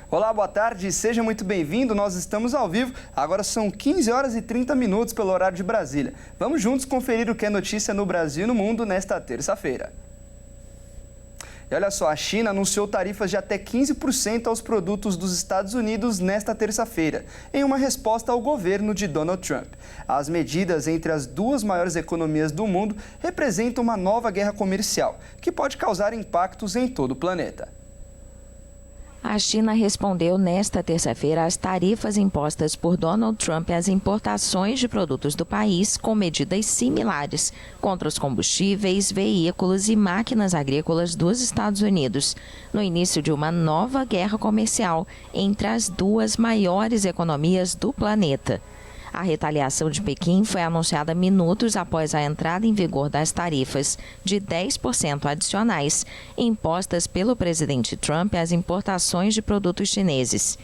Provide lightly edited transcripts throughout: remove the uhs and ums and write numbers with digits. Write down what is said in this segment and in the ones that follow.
Olá, boa tarde, seja muito bem-vindo. Nós estamos ao vivo, agora são 15 horas e 30 minutos pelo horário de Brasília. Vamos juntos conferir o que é notícia no Brasil e no mundo nesta terça-feira. E olha só, a China anunciou tarifas de até 15% aos produtos dos Estados Unidos nesta terça-feira, em uma resposta ao governo de Donald Trump. As medidas entre as duas maiores economias do mundo representam uma nova guerra comercial, que pode causar impactos em todo o planeta. A China respondeu nesta terça-feira às tarifas impostas por Donald Trump às importações de produtos do país com medidas similares contra os combustíveis, veículos e máquinas agrícolas dos Estados Unidos, no início de uma nova guerra comercial entre as duas maiores economias do planeta. A retaliação de Pequim foi anunciada minutos após a entrada em vigor das tarifas de 10% adicionais impostas pelo presidente Trump às importações de produtos chineses.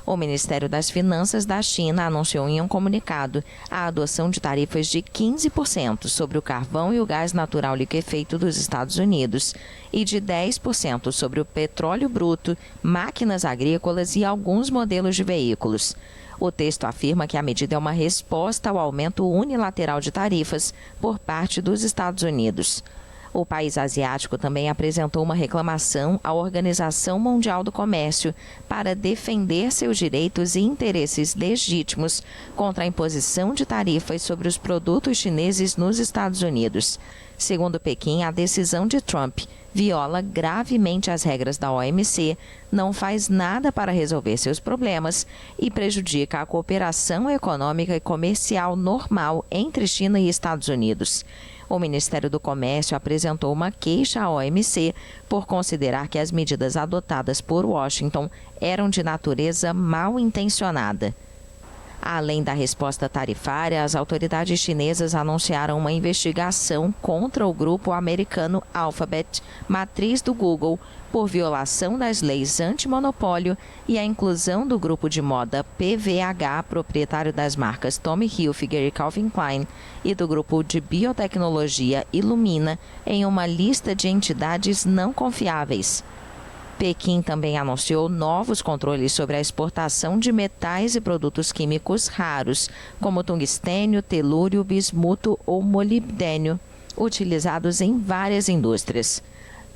O Ministério das Finanças da China anunciou em um comunicado a adoção de tarifas de 15% sobre o carvão e o gás natural liquefeito dos Estados Unidos e de 10% sobre o petróleo bruto, máquinas agrícolas e alguns modelos de veículos. O texto afirma que a medida é uma resposta ao aumento unilateral de tarifas por parte dos Estados Unidos. O país asiático também apresentou uma reclamação à Organização Mundial do Comércio para defender seus direitos e interesses legítimos contra a imposição de tarifas sobre os produtos chineses nos Estados Unidos. Segundo Pequim, a decisão de Trump viola gravemente as regras da OMC, não faz nada para resolver seus problemas e prejudica a cooperação econômica e comercial normal entre China e Estados Unidos. O Ministério do Comércio apresentou uma queixa à OMC por considerar que as medidas adotadas por Washington eram de natureza mal intencionada. Além da resposta tarifária, as autoridades chinesas anunciaram uma investigação contra o grupo americano Alphabet, matriz do Google, por violação das leis antimonopólio e a inclusão do grupo de moda PVH, proprietário das marcas Tommy Hilfiger e Calvin Klein, e do grupo de biotecnologia Illumina, em uma lista de entidades não confiáveis. Pequim também anunciou novos controles sobre a exportação de metais e produtos químicos raros, como tungstênio, telúrio, bismuto ou molibdênio, utilizados em várias indústrias.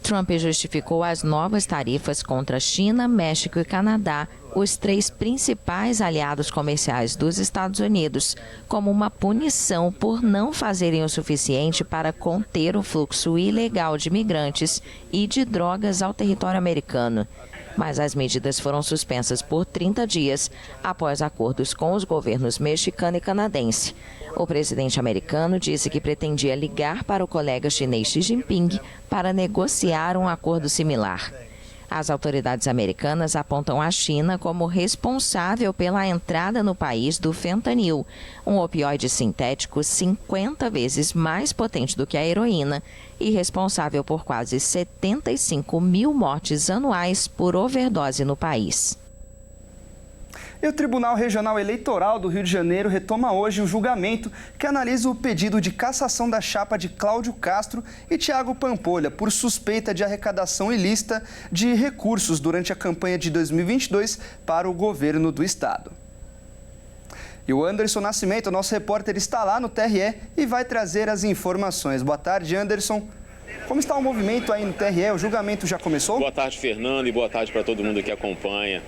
Trump justificou as novas tarifas contra China, México e Canadá, os três principais aliados comerciais dos Estados Unidos, como uma punição por não fazerem o suficiente para conter o fluxo ilegal de migrantes e de drogas ao território americano. Mas as medidas foram suspensas por 30 dias após acordos com os governos mexicano e canadense. O presidente americano disse que pretendia ligar para o colega chinês Xi Jinping para negociar um acordo similar. As autoridades americanas apontam a China como responsável pela entrada no país do fentanil, um opioide sintético 50 vezes mais potente do que a heroína e responsável por quase 75 mil mortes anuais por overdose no país. E o Tribunal Regional Eleitoral do Rio de Janeiro retoma hoje o julgamento que analisa o pedido de cassação da chapa de Cláudio Castro e Thiago Pampolha por suspeita de arrecadação ilícita de recursos durante a campanha de 2022 para o governo do estado. E o Anderson Nascimento, nosso repórter, está lá no TRE e vai trazer as informações. Boa tarde, Anderson. Como está o movimento aí no TRE? O julgamento já começou? Boa tarde, Fernando, e boa tarde para todo mundo que acompanha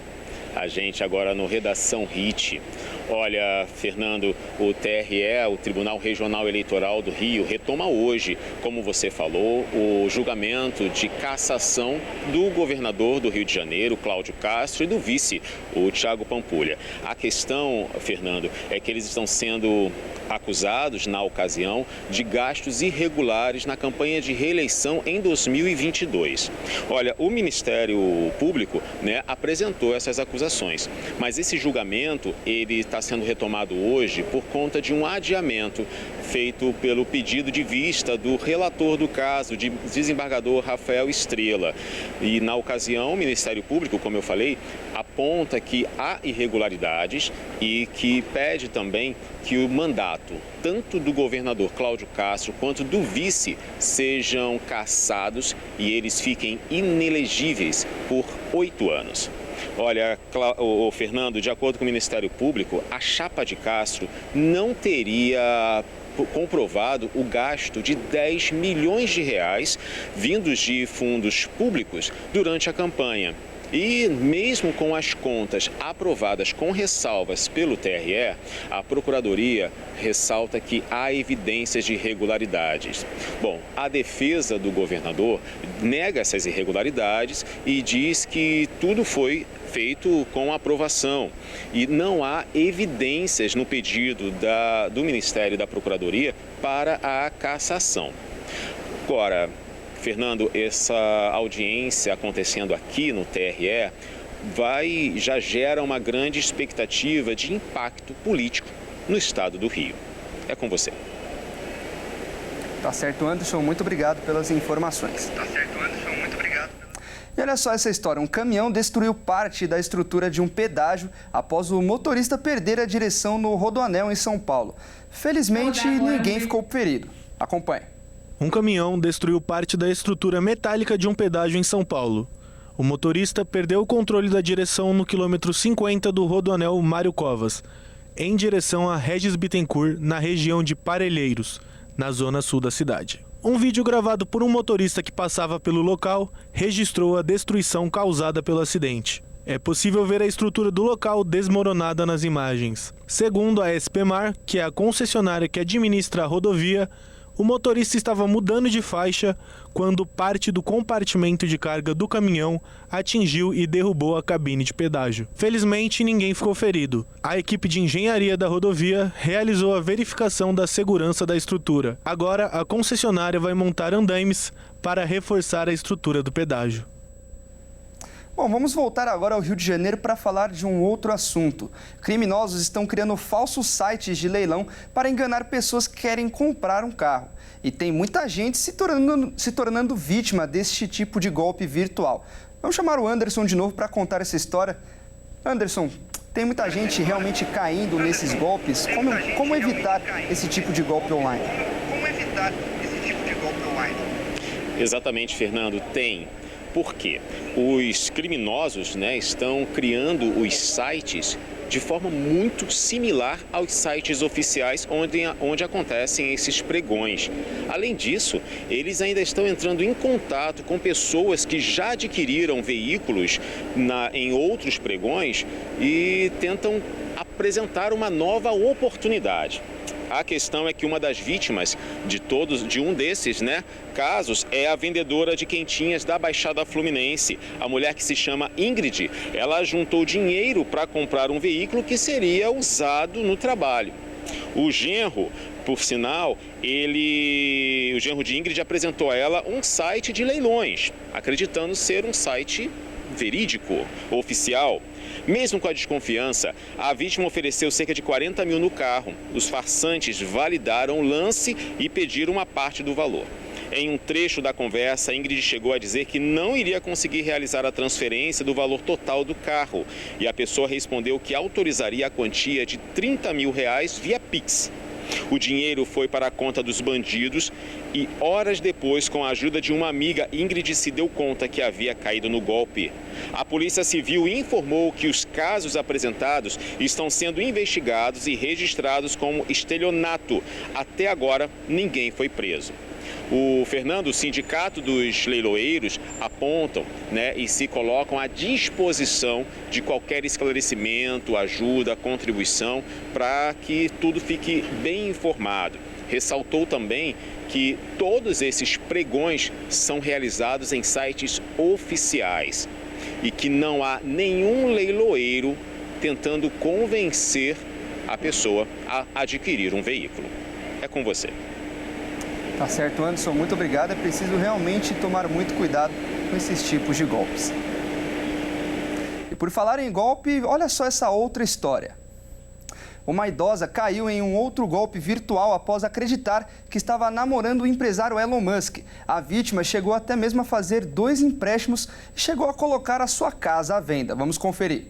a gente agora no Redação HIT. Olha, Fernando, o TRE, o Tribunal Regional Eleitoral do Rio, retoma hoje, como você falou, o julgamento de cassação do governador do Rio de Janeiro, Cláudio Castro, e do vice, o Thiago Pampolha. A questão, Fernando, é que eles estão sendo acusados, na ocasião, de gastos irregulares na campanha de reeleição em 2022. Olha, o Ministério Público, apresentou essas acusações, mas esse julgamento, ele está sendo retomado hoje por conta de um adiamento feito pelo pedido de vista do relator do caso, de desembargador Rafael Estrela. E, na ocasião, o Ministério Público, como eu falei, aponta que há irregularidades e que pede também que o mandato, tanto do governador Cláudio Castro quanto do vice, sejam cassados e eles fiquem inelegíveis por 8 anos. Olha, Fernando, de acordo com o Ministério Público, a chapa de Castro não teria comprovado o gasto de 10 milhões de reais vindos de fundos públicos durante a campanha. E mesmo com as contas aprovadas com ressalvas pelo TRE, a Procuradoria ressalta que há evidências de irregularidades. Bom, a defesa do governador nega essas irregularidades e diz que tudo foi feito com aprovação e não há evidências no pedido do Ministério e da Procuradoria para a cassação. Agora, Fernando, essa audiência acontecendo aqui no TRE já gera uma grande expectativa de impacto político no estado do Rio. É com você. Tá certo, Anderson. Muito obrigado pelas informações. E olha só essa história. Um caminhão destruiu parte da estrutura de um pedágio após o motorista perder a direção no Rodoanel, em São Paulo. Felizmente, ninguém ficou ferido. Acompanhe. Um caminhão destruiu parte da estrutura metálica de um pedágio em São Paulo. O motorista perdeu o controle da direção no quilômetro 50 do Rodoanel Mário Covas, em direção a Regis Bittencourt, na região de Parelheiros, na zona sul da cidade. Um vídeo gravado por um motorista que passava pelo local registrou a destruição causada pelo acidente. É possível ver a estrutura do local desmoronada nas imagens. Segundo a SPMar, que é a concessionária que administra a rodovia, o motorista estava mudando de faixa quando parte do compartimento de carga do caminhão atingiu e derrubou a cabine de pedágio. Felizmente, ninguém ficou ferido. A equipe de engenharia da rodovia realizou a verificação da segurança da estrutura. Agora, a concessionária vai montar andaimes para reforçar a estrutura do pedágio. Bom, vamos voltar agora ao Rio de Janeiro para falar de um outro assunto. Criminosos estão criando falsos sites de leilão para enganar pessoas que querem comprar um carro. E tem muita gente se tornando vítima deste tipo de golpe virtual. Vamos chamar o Anderson de novo para contar essa história. Anderson, tem muita gente realmente caindo nesses golpes? Como evitar esse tipo de golpe online? Exatamente, Fernando, tem. Por quê? Os criminosos, estão criando os sites de forma muito similar aos sites oficiais onde acontecem esses pregões. Além disso, eles ainda estão entrando em contato com pessoas que já adquiriram veículos em outros pregões e tentam apresentar uma nova oportunidade. A questão é que uma das vítimas de um desses casos é a vendedora de quentinhas da Baixada Fluminense. A mulher, que se chama Ingrid, ela juntou dinheiro para comprar um veículo que seria usado no trabalho. O genro, por sinal, o genro de Ingrid apresentou a ela um site de leilões, acreditando ser um site verídico, oficial. Mesmo com a desconfiança, a vítima ofereceu cerca de 40 mil no carro. Os farsantes validaram o lance e pediram uma parte do valor. Em um trecho da conversa, Ingrid chegou a dizer que não iria conseguir realizar a transferência do valor total do carro. E a pessoa respondeu que autorizaria a quantia de 30 mil reais via Pix. O dinheiro foi para a conta dos bandidos e, horas depois, com a ajuda de uma amiga, Ingrid se deu conta que havia caído no golpe. A Polícia Civil informou que os casos apresentados estão sendo investigados e registrados como estelionato. Até agora, ninguém foi preso. O Sindicato dos Leiloeiros apontam e se colocam à disposição de qualquer esclarecimento, ajuda, contribuição, para que tudo fique bem informado. Ressaltou também que todos esses pregões são realizados em sites oficiais e que não há nenhum leiloeiro tentando convencer a pessoa a adquirir um veículo. É com você. Tá certo, Anderson. Muito obrigado. É preciso realmente tomar muito cuidado com esses tipos de golpes. E por falar em golpe, olha só essa outra história. Uma idosa caiu em um outro golpe virtual após acreditar que estava namorando o empresário Elon Musk. A vítima chegou até mesmo a fazer 2 empréstimos e chegou a colocar a sua casa à venda. Vamos conferir.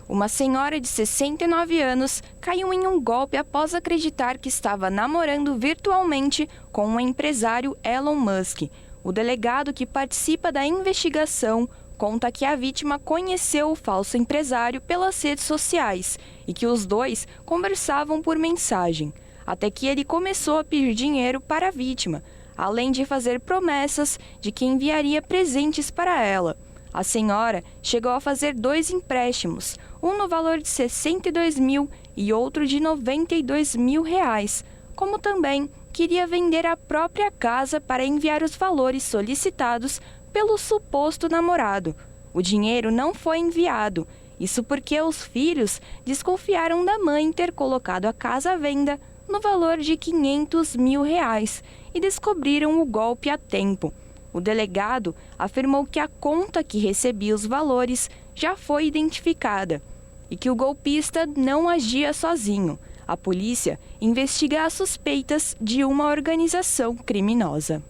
Uma senhora de 69 anos caiu em um golpe após acreditar que estava namorando virtualmente com o empresário Elon Musk. O delegado que participa da investigação conta que a vítima conheceu o falso empresário pelas redes sociais e que os dois conversavam por mensagem, até que ele começou a pedir dinheiro para a vítima, além de fazer promessas de que enviaria presentes para ela. A senhora chegou a fazer 2 empréstimos, um no valor de 62 mil e outro de 92 mil reais, como também queria vender a própria casa para enviar os valores solicitados pelo suposto namorado. O dinheiro não foi enviado, isso porque os filhos desconfiaram da mãe ter colocado a casa à venda no valor de 500 mil reais e descobriram o golpe a tempo. O delegado afirmou que a conta que recebia os valores já foi identificada e que o golpista não agia sozinho. A polícia investiga as suspeitas de uma organização criminosa.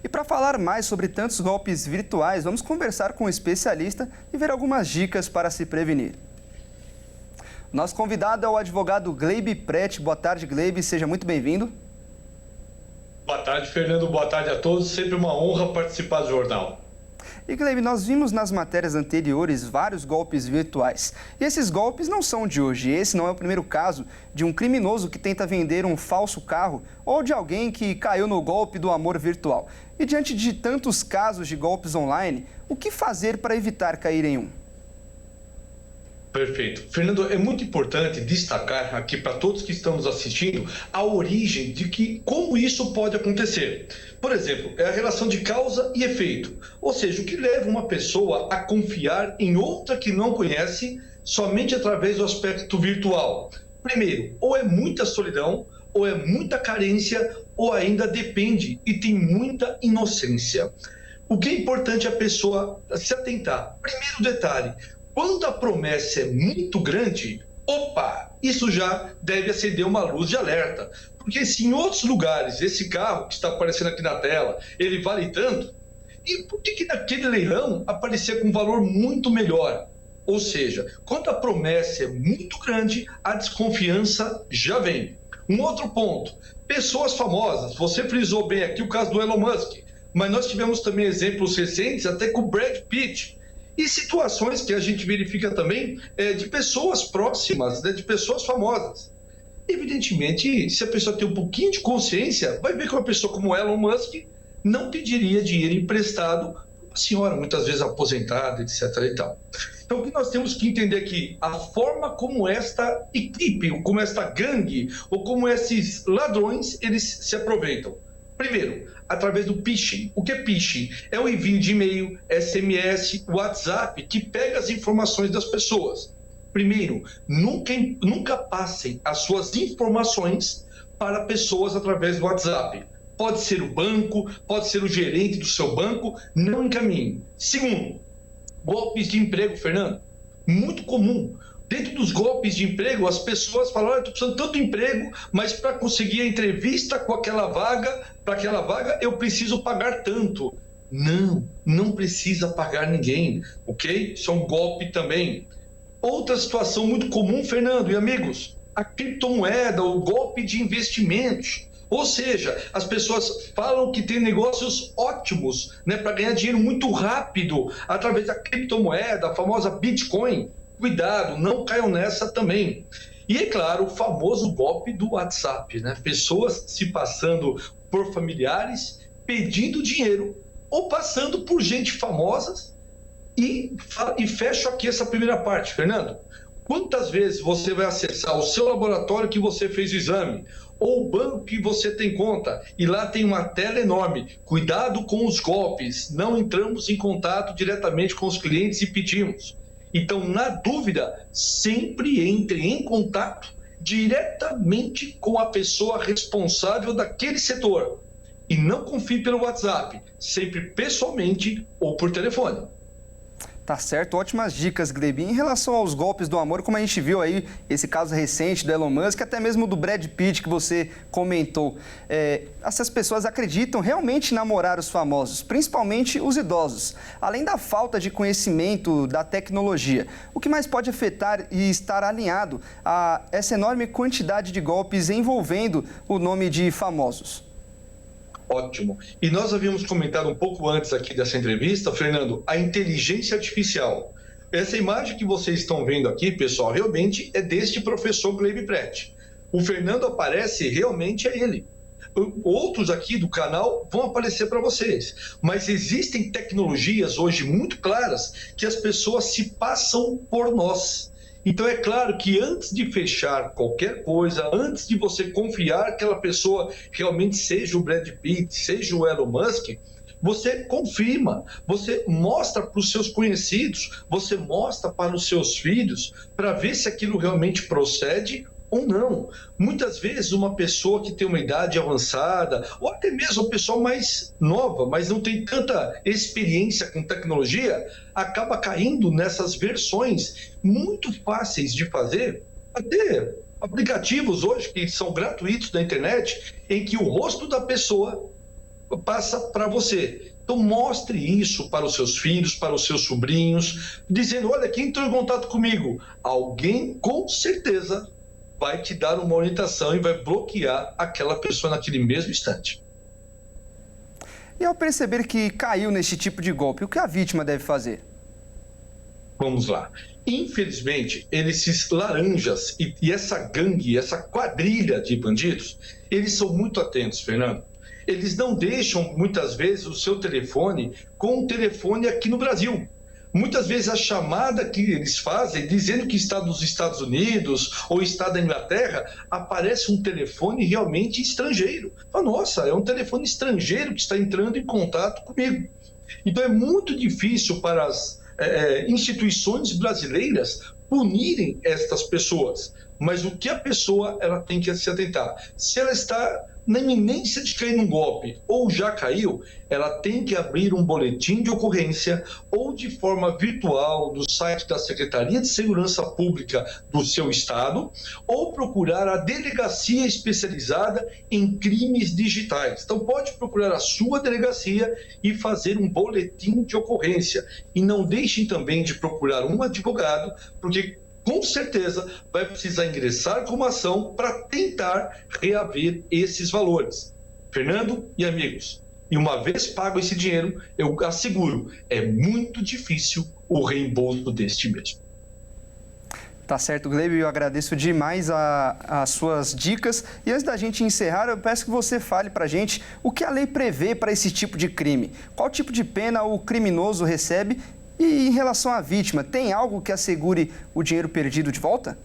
E para falar mais sobre tantos golpes virtuais, vamos conversar com um especialista e ver algumas dicas para se prevenir. Nosso convidado é o advogado Gleibe Prete. Boa tarde, Gleibe. Seja muito bem-vindo. Boa tarde, Fernando. Boa tarde a todos. Sempre uma honra participar do jornal. E, Gleibe, nós vimos nas matérias anteriores vários golpes virtuais. E esses golpes não são de hoje. Esse não é o primeiro caso de um criminoso que tenta vender um falso carro ou de alguém que caiu no golpe do amor virtual. E diante de tantos casos de golpes online, o que fazer para evitar cair em um? Perfeito. Fernando, é muito importante destacar aqui para todos que estamos assistindo a origem de como isso pode acontecer. Por exemplo, é a relação de causa e efeito, ou seja, o que leva uma pessoa a confiar em outra que não conhece somente através do aspecto virtual. Primeiro, ou é muita solidão, ou é muita carência, ou ainda depende e tem muita inocência. O que é importante a pessoa se atentar? Primeiro detalhe, quando a promessa é muito grande, isso já deve acender uma luz de alerta. Porque se em outros lugares esse carro que está aparecendo aqui na tela, ele vale tanto, e por que naquele leilão aparecer com um valor muito melhor? Ou seja, quando a promessa é muito grande, a desconfiança já vem. Um outro ponto, pessoas famosas, você frisou bem aqui o caso do Elon Musk, mas nós tivemos também exemplos recentes até com o Brad Pitt. E situações que a gente verifica também de pessoas próximas, de pessoas famosas. Evidentemente, se a pessoa tem um pouquinho de consciência, vai ver que uma pessoa como Elon Musk não pediria dinheiro emprestado para uma senhora, muitas vezes aposentada, etc. e tal. Então, o que nós temos que entender aqui, a forma como esta equipe, como esta gangue, ou como esses ladrões, eles se aproveitam. Primeiro, através do phishing. O que é phishing? É o envio de e-mail, SMS, WhatsApp, que pega as informações das pessoas. Primeiro, nunca passem as suas informações para pessoas através do WhatsApp. Pode ser o banco, pode ser o gerente do seu banco, não encaminhe. Segundo, golpes de emprego, Fernando. Muito comum. Dentro dos golpes de emprego, as pessoas falam, olha, estou precisando tanto de emprego, mas para conseguir a entrevista com aquela vaga, para aquela vaga eu preciso pagar tanto. Não precisa pagar ninguém, ok? Isso é um golpe também. Outra situação muito comum, Fernando e amigos, a criptomoeda, o golpe de investimentos. Ou seja, as pessoas falam que tem negócios ótimos, né, para ganhar dinheiro muito rápido através da criptomoeda, a famosa Bitcoin. Cuidado, não caiam nessa também. E é claro, o famoso golpe do WhatsApp, né? Pessoas se passando por familiares, pedindo dinheiro ou passando por gente famosa. E fecho aqui essa primeira parte, Fernando. Quantas vezes você vai acessar o seu laboratório que você fez o exame, ou o banco que você tem conta, e lá tem uma tela enorme. Cuidado com os golpes, não entramos em contato diretamente com os clientes e pedimos. Então, na dúvida, sempre entre em contato diretamente com a pessoa responsável daquele setor. E não confie pelo WhatsApp, sempre pessoalmente ou por telefone. Tá certo, ótimas dicas, Gleibe. Em relação aos golpes do amor, como a gente viu aí, esse caso recente do Elon Musk, até mesmo do Brad Pitt que você comentou, essas pessoas acreditam realmente namorar os famosos, principalmente os idosos. Além da falta de conhecimento da tecnologia, o que mais pode afetar e estar alinhado a essa enorme quantidade de golpes envolvendo o nome de famosos? Ótimo. E nós havíamos comentado um pouco antes aqui dessa entrevista, Fernando, a inteligência artificial. Essa imagem que vocês estão vendo aqui, pessoal, realmente é deste professor Gleybe Prete. O Fernando aparece, realmente é ele. Outros aqui do canal vão aparecer para vocês. Mas existem tecnologias hoje muito claras que as pessoas se passam por nós. Então é claro que antes de fechar qualquer coisa, antes de você confiar que aquela pessoa realmente seja o Brad Pitt, seja o Elon Musk, você confirma, você mostra para os seus conhecidos, você mostra para os seus filhos, para ver se aquilo realmente procede ou não. Muitas vezes uma pessoa que tem uma idade avançada, ou até mesmo uma pessoa mais nova, mas não tem tanta experiência com tecnologia, acaba caindo nessas versões muito fáceis de fazer, até aplicativos hoje que são gratuitos na internet, em que o rosto da pessoa passa para você. Então mostre isso para os seus filhos, para os seus sobrinhos, dizendo, olha, quem entrou em contato comigo? Alguém com certeza vai te dar uma orientação e vai bloquear aquela pessoa naquele mesmo instante. E ao perceber que caiu neste tipo de golpe, o que a vítima deve fazer? Vamos lá. Infelizmente, esses laranjas e essa gangue, essa quadrilha de bandidos, eles são muito atentos, Fernando. Eles não deixam, muitas vezes, o seu telefone com um telefone aqui no Brasil. Muitas vezes a chamada que eles fazem, dizendo que está nos Estados Unidos ou está na Inglaterra, aparece um telefone realmente estrangeiro. Fala, nossa, é um telefone estrangeiro que está entrando em contato comigo. Então é muito difícil para as instituições brasileiras punirem estas pessoas. Mas o que a pessoa ela tem que se atentar? Se ela está na iminência de cair num golpe ou já caiu, ela tem que abrir um boletim de ocorrência ou de forma virtual no site da Secretaria de Segurança Pública do seu estado ou procurar a delegacia especializada em crimes digitais. Então pode procurar a sua delegacia e fazer um boletim de ocorrência. E não deixem também de procurar um advogado, porque com certeza vai precisar ingressar com uma ação para tentar reaver esses valores. Fernando e amigos, e uma vez pago esse dinheiro, eu asseguro, é muito difícil o reembolso deste mesmo. Tá certo, Gleybe, eu agradeço demais as suas dicas. E antes da gente encerrar, eu peço que você fale pra gente o que a lei prevê para esse tipo de crime. Qual tipo de pena o criminoso recebe? E em relação à vítima, tem algo que assegure o dinheiro perdido de volta?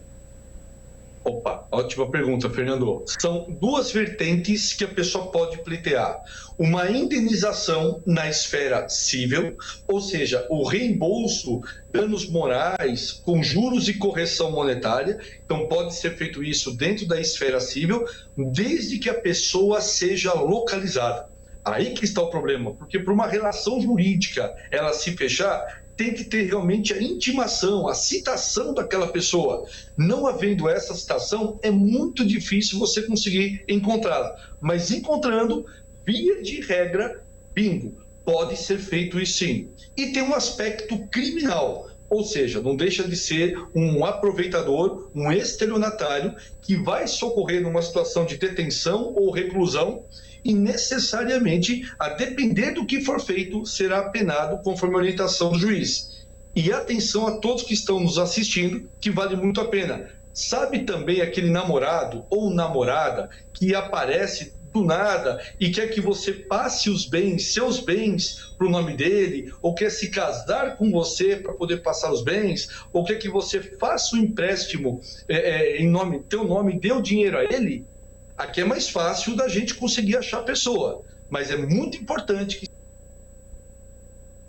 Opa, ótima pergunta, Fernando. São duas vertentes que a pessoa pode pleitear. Uma indenização na esfera civil, ou seja, o reembolso, danos morais, com juros e correção monetária. Então pode ser feito isso dentro da esfera civil, desde que a pessoa seja localizada. Aí que está o problema, porque por uma relação jurídica ela se fechar, tem que ter realmente a intimação, a citação daquela pessoa. Não havendo essa citação, é muito difícil você conseguir encontrá-la. Mas encontrando, via de regra, bingo, pode ser feito isso sim. E tem um aspecto criminal, ou seja, não deixa de ser um aproveitador, um estelionatário que vai socorrer numa situação de detenção ou reclusão e necessariamente, a depender do que for feito, será penado conforme a orientação do juiz. E atenção a todos que estão nos assistindo, que vale muito a pena. Sabe também aquele namorado ou namorada que aparece do nada e quer que você passe os bens, seus bens, para o nome dele, ou quer se casar com você para poder passar os bens, ou quer que você faça um empréstimo em teu nome, dê o dinheiro a ele? Aqui é mais fácil da gente conseguir achar a pessoa, mas é muito importante que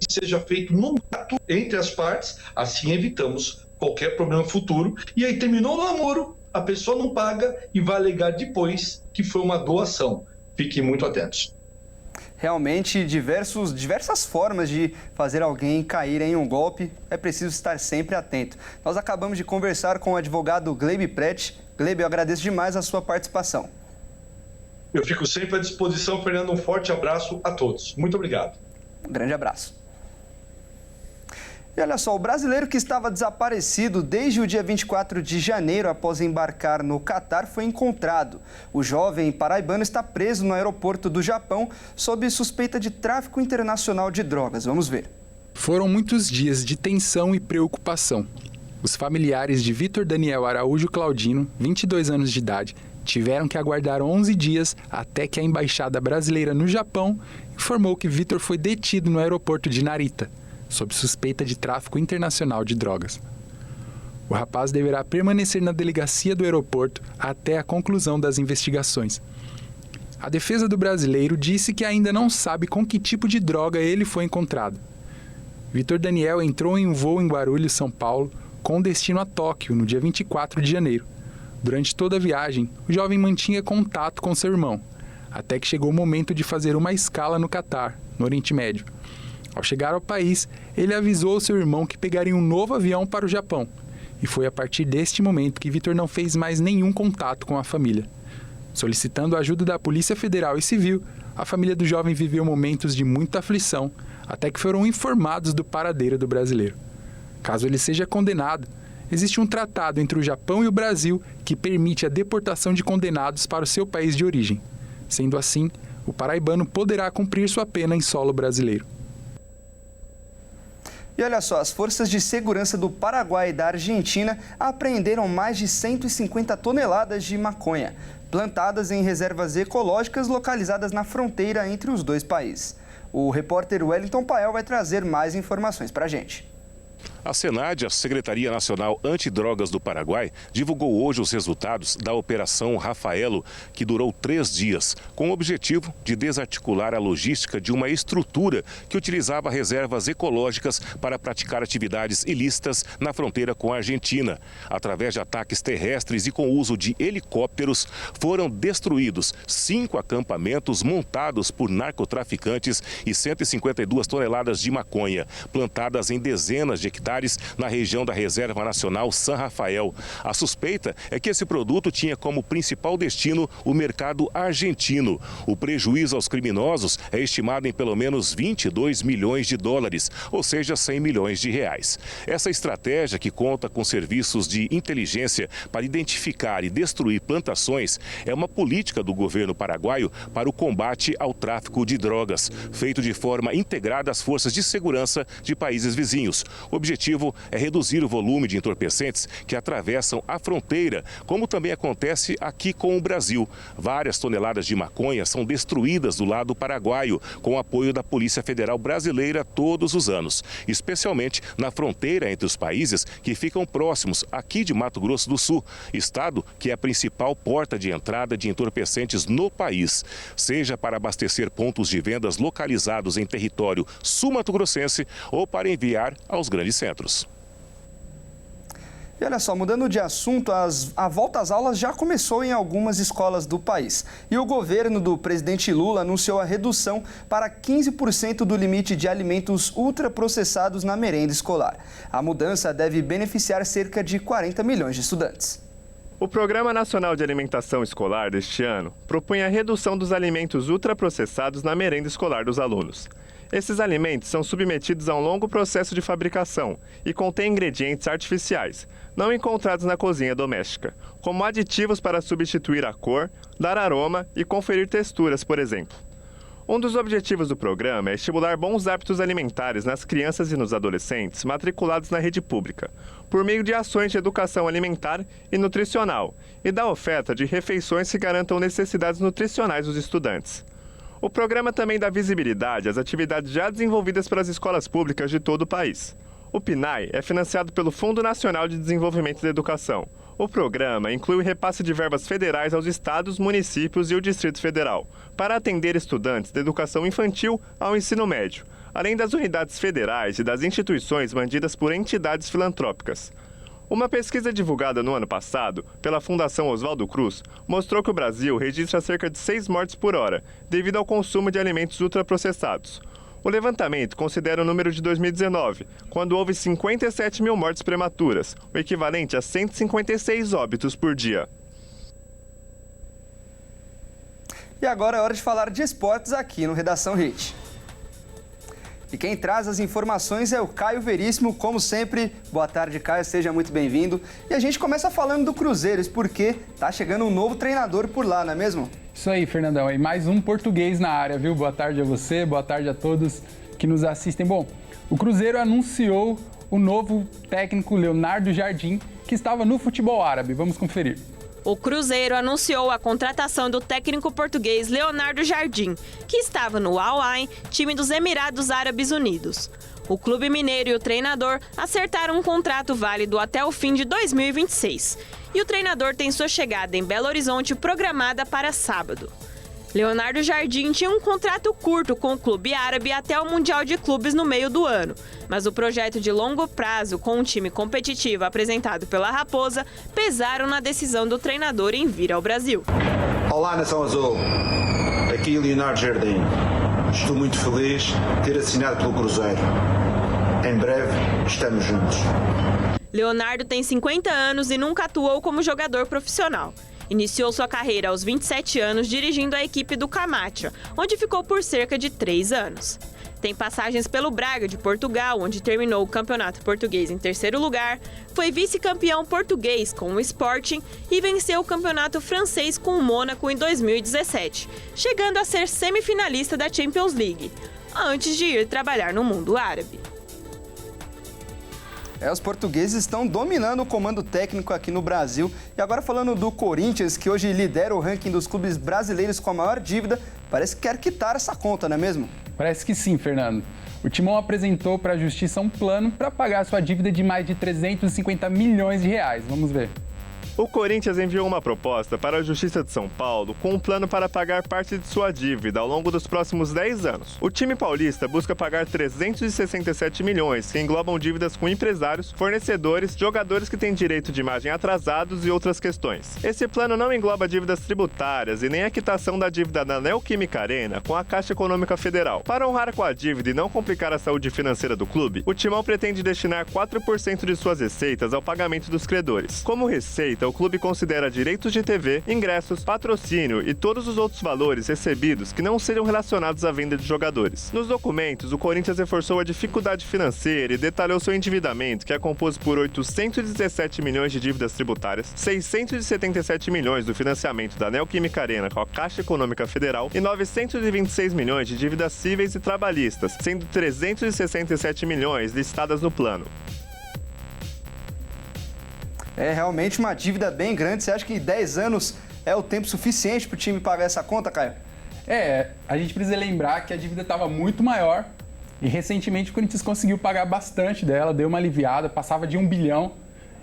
seja feito no ato entre as partes, assim evitamos qualquer problema futuro. E aí terminou o namoro, a pessoa não paga e vai alegar depois que foi uma doação. Fiquem muito atentos. Realmente, diversas formas de fazer alguém cair em um golpe, é preciso estar sempre atento. Nós acabamos de conversar com o advogado Gleybe Prete. Gleybe, eu agradeço demais a sua participação. Eu fico sempre à disposição, Fernando. Um forte abraço a todos. Muito obrigado. Um grande abraço. E olha só, o brasileiro que estava desaparecido desde o dia 24 de janeiro após embarcar no Catar foi encontrado. O jovem paraibano está preso no aeroporto do Japão sob suspeita de tráfico internacional de drogas. Vamos ver. Foram muitos dias de tensão e preocupação. Os familiares de Vitor Daniel Araújo Claudino, 22 anos de idade, tiveram que aguardar 11 dias até que a Embaixada Brasileira no Japão informou que Vitor foi detido no aeroporto de Narita, sob suspeita de tráfico internacional de drogas. O rapaz deverá permanecer na delegacia do aeroporto até a conclusão das investigações. A defesa do brasileiro disse que ainda não sabe com que tipo de droga ele foi encontrado. Vitor Daniel entrou em um voo em Guarulhos, São Paulo, com destino a Tóquio, no dia 24 de janeiro. Durante toda a viagem, o jovem mantinha contato com seu irmão, até que chegou o momento de fazer uma escala no Catar, no Oriente Médio. Ao chegar ao país, ele avisou ao seu irmão que pegaria um novo avião para o Japão. E foi a partir deste momento que Vitor não fez mais nenhum contato com a família. Solicitando a ajuda da Polícia Federal e Civil, a família do jovem viveu momentos de muita aflição, até que foram informados do paradeiro do brasileiro. Caso ele seja condenado, existe um tratado entre o Japão e o Brasil que permite a deportação de condenados para o seu país de origem. Sendo assim, o paraibano poderá cumprir sua pena em solo brasileiro. E olha só, as forças de segurança do Paraguai e da Argentina apreenderam mais de 150 toneladas de maconha, plantadas em reservas ecológicas localizadas na fronteira entre os dois países. O repórter Wellington Pael vai trazer mais informações para a gente. A SENAD, a Secretaria Nacional Antidrogas do Paraguai, divulgou hoje os resultados da Operação Rafaelo, que durou 3 dias, com o objetivo de desarticular a logística de uma estrutura que utilizava reservas ecológicas para praticar atividades ilícitas na fronteira com a Argentina. Através de ataques terrestres e com o uso de helicópteros, foram destruídos 5 acampamentos montados por narcotraficantes e 152 toneladas de maconha, plantadas em dezenas de hectares na região da Reserva Nacional San Rafael. A suspeita é que esse produto tinha como principal destino o mercado argentino. O prejuízo aos criminosos é estimado em pelo menos 22 milhões de dólares, ou seja, 100 milhões de reais. Essa estratégia, que conta com serviços de inteligência para identificar e destruir plantações, é uma política do governo paraguaio para o combate ao tráfico de drogas, feito de forma integrada às forças de segurança de países vizinhos. O objetivo é reduzir o volume de entorpecentes que atravessam a fronteira, como também acontece aqui com o Brasil. Várias toneladas de maconha são destruídas do lado paraguaio, com o apoio da Polícia Federal Brasileira todos os anos, especialmente na fronteira entre os países que ficam próximos aqui de Mato Grosso do Sul, estado que é a principal porta de entrada de entorpecentes no país, seja para abastecer pontos de vendas localizados em território sul-mato-grossense ou para enviar aos grandes centros. E olha só, mudando de assunto, a volta às aulas já começou em algumas escolas do país. E o governo do presidente Lula anunciou a redução para 15% do limite de alimentos ultraprocessados na merenda escolar. A mudança deve beneficiar cerca de 40 milhões de estudantes. O Programa Nacional de Alimentação Escolar deste ano propõe a redução dos alimentos ultraprocessados na merenda escolar dos alunos. Esses alimentos são submetidos a um longo processo de fabricação e contêm ingredientes artificiais, não encontrados na cozinha doméstica, como aditivos para substituir a cor, dar aroma e conferir texturas, por exemplo. Um dos objetivos do programa é estimular bons hábitos alimentares nas crianças e nos adolescentes matriculados na rede pública, por meio de ações de educação alimentar e nutricional, e da oferta de refeições que garantam necessidades nutricionais dos estudantes. O programa também dá visibilidade às atividades já desenvolvidas pelas escolas públicas de todo o país. O PNAE é financiado pelo Fundo Nacional de Desenvolvimento da Educação. O programa inclui o repasse de verbas federais aos estados, municípios e o Distrito Federal, para atender estudantes da educação infantil ao ensino médio, além das unidades federais e das instituições mantidas por entidades filantrópicas. Uma pesquisa divulgada no ano passado pela Fundação Oswaldo Cruz mostrou que o Brasil registra cerca de 6 mortes por hora devido ao consumo de alimentos ultraprocessados. O levantamento considera o número de 2019, quando houve 57 mil mortes prematuras, o equivalente a 156 óbitos por dia. E agora é hora de falar de esportes aqui no Redação Hit. E quem traz as informações é o Caio Veríssimo, como sempre. Boa tarde, Caio, seja muito bem-vindo. E a gente começa falando do Cruzeiro, porque tá chegando um novo treinador por lá, não é mesmo? Isso aí, Fernandão. E mais um português na área, viu? Boa tarde a você, boa tarde a todos que nos assistem. Bom, o Cruzeiro anunciou o novo técnico Leonardo Jardim, que estava no futebol árabe. Vamos conferir. O Cruzeiro anunciou a contratação do técnico português Leonardo Jardim, que estava no Al Ain, time dos Emirados Árabes Unidos. O clube mineiro e o treinador acertaram um contrato válido até o fim de 2026. E o treinador tem sua chegada em Belo Horizonte programada para sábado. Leonardo Jardim tinha um contrato curto com o clube árabe até o Mundial de Clubes no meio do ano, mas o projeto de longo prazo com um time competitivo apresentado pela Raposa pesaram na decisão do treinador em vir ao Brasil. Olá, Nação Azul. Aqui Leonardo Jardim. Estou muito feliz de ter assinado pelo Cruzeiro. Em breve estamos juntos. Leonardo tem 50 anos e nunca atuou como jogador profissional. Iniciou sua carreira aos 27 anos dirigindo a equipe do Camacho, onde ficou por cerca de 3 anos. Tem passagens pelo Braga de Portugal, onde terminou o campeonato português em terceiro lugar, foi vice-campeão português com o Sporting e venceu o campeonato francês com o Mônaco em 2017, chegando a ser semifinalista da Champions League, antes de ir trabalhar no mundo árabe. Os portugueses estão dominando o comando técnico aqui no Brasil. E agora falando do Corinthians, que hoje lidera o ranking dos clubes brasileiros com a maior dívida, parece que quer quitar essa conta, não é mesmo? Parece que sim, Fernando. O Timão apresentou para a Justiça um plano para pagar sua dívida de mais de 350 milhões de reais. Vamos ver. O Corinthians enviou uma proposta para a Justiça de São Paulo com um plano para pagar parte de sua dívida ao longo dos próximos 10 anos. O time paulista busca pagar 367 milhões, que englobam dívidas com empresários, fornecedores, jogadores que têm direito de imagem atrasados e outras questões. Esse plano não engloba dívidas tributárias e nem a quitação da dívida da Neoquímica Arena com a Caixa Econômica Federal. Para honrar com a dívida e não complicar a saúde financeira do clube, o Timão pretende destinar 4% de suas receitas ao pagamento dos credores. Como receita, o clube considera direitos de TV, ingressos, patrocínio e todos os outros valores recebidos que não sejam relacionados à venda de jogadores. Nos documentos, o Corinthians reforçou a dificuldade financeira e detalhou seu endividamento, que é composto por 817 milhões de dívidas tributárias, 677 milhões do financiamento da Neoquímica Arena com a Caixa Econômica Federal e 926 milhões de dívidas cíveis e trabalhistas, sendo 367 milhões listadas no plano. É realmente uma dívida bem grande. Você acha que 10 anos é o tempo suficiente para o time pagar essa conta, Caio? A gente precisa lembrar que a dívida estava muito maior e recentemente o Corinthians conseguiu pagar bastante dela, deu uma aliviada, passava de 1 bilhão.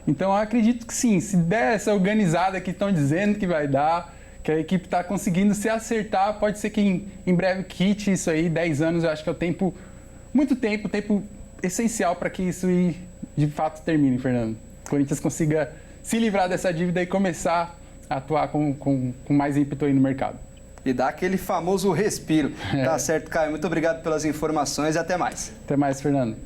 Então eu acredito que sim, se der essa organizada que estão dizendo que vai dar, que a equipe está conseguindo se acertar, pode ser que em breve quite isso aí. 10 anos eu acho que é o tempo, muito tempo, tempo essencial para que isso de fato termine, Fernando. O Corinthians consiga se livrar dessa dívida e começar a atuar com mais ímpeto aí no mercado. E dar aquele famoso respiro. Tá certo, Caio. Muito obrigado pelas informações e até mais. Até mais, Fernando.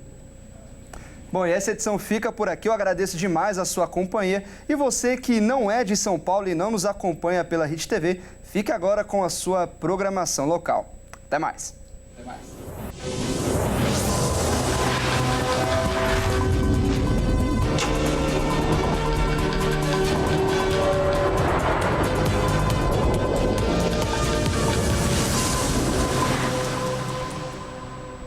Bom, e essa edição fica por aqui. Eu agradeço demais a sua companhia. E você que não é de São Paulo e não nos acompanha pela Rede TV, fique agora com a sua programação local. Até mais. Até mais.